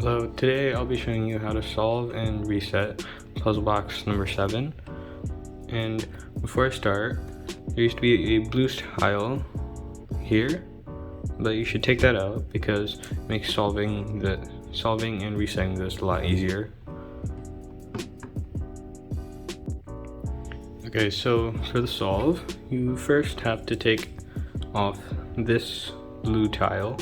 Hello, today I'll be showing you how to solve and reset puzzle box number 7. And before I start, there used to be a blue tile here, but you should take that out because it makes solving and resetting this a lot easier. Okay, so for the solve, you first have to take off this blue tile.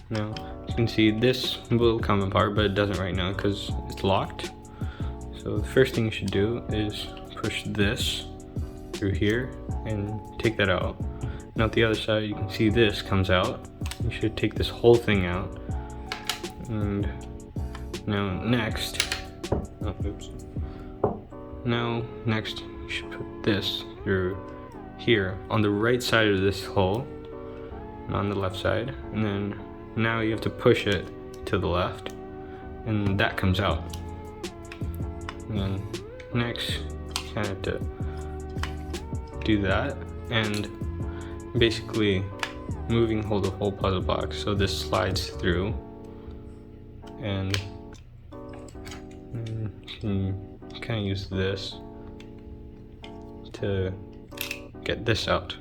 Now, you can see this will come apart, but it doesn't right now because it's locked. So the first thing you should do is push this through here and take that out. Now the other side, you can see this comes out. You should take this whole thing out. And now next, next you should put this through here on the right side of this hole, not on the left side. And then now you have to push it to the left, and that comes out. And then next, you kind of have to do that, and basically hold the whole puzzle box so this slides through, and you can kind of use this to get this out.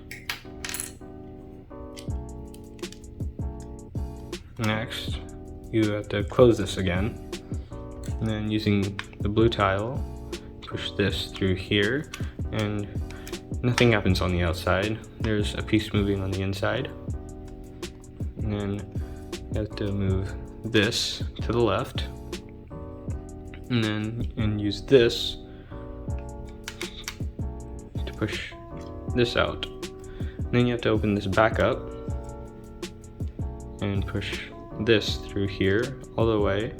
Next, you have to close this again, and then using the blue tile, push this through here, and nothing happens on the outside. There's a piece moving on the inside. And then you have to move this to the left, and use this to push this out. And then you have to open this back up and push this through here all the way,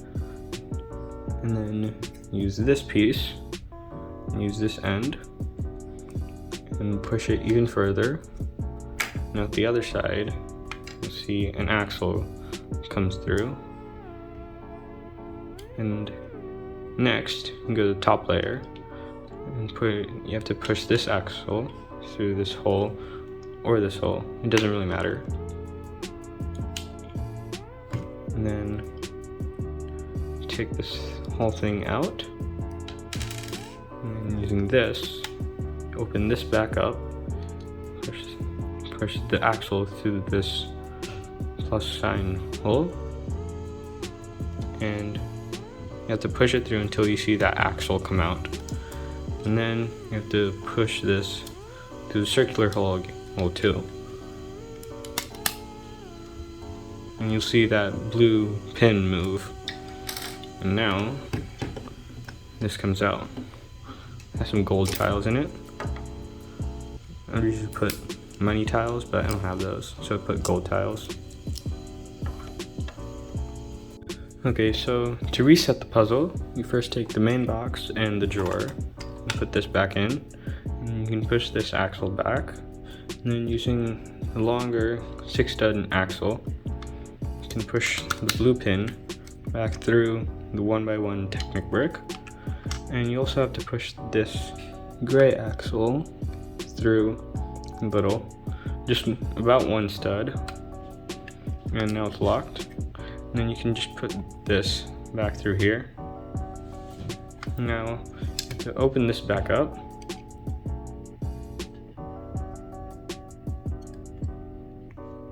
and then use this piece and use this end and push it even further. Now at the other side, you'll see an axle comes through, and next you go to the top layer and you have to push this axle through this hole or this hole, it doesn't really matter. And then take this whole thing out, and using this, open this back up, push the axle through this plus sign hole, and you have to push it through until you see that axle come out. And then you have to push this through the circular hole too. And you'll see that blue pin move. And now this comes out. It has some gold tiles in it. I usually put money tiles, but I don't have those, so I put gold tiles. Okay, so to reset the puzzle, you first take the main box and the drawer and put this back in. And you can push this axle back. And then using the longer 6-stud axle, push the blue pin back through the 1x1 Technic brick, and you also have to push this gray axle through a little, just about 1 stud, and now it's locked. And then you can just put this back through here. Now you have to open this back up,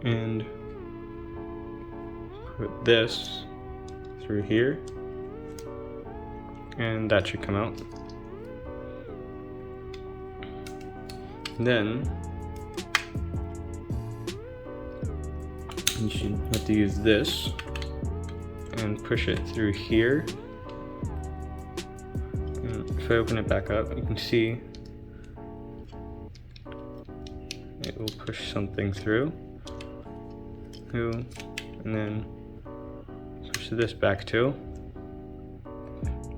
and put this through here, and that should come out. Then you should have to use this and push it through here. And if I open it back up, you can see it will push something through, and then push this back too.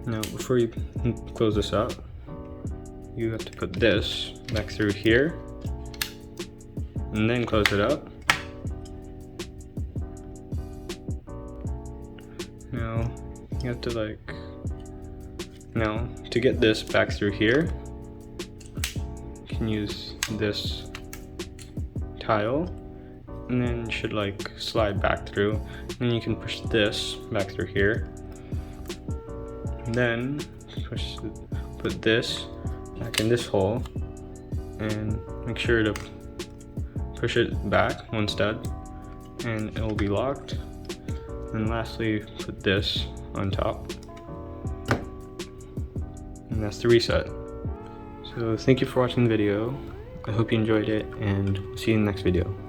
Now before you close this up, you have to put this back through here and then close it up. Now you have to to get this back through here, you can use this tile and then it should like slide back through. And you can push this back through here. And then put this back in this hole and make sure to push it back one stud and it will be locked. And lastly, put this on top. And that's the reset. So thank you for watching the video. I hope you enjoyed it, and see you in the next video.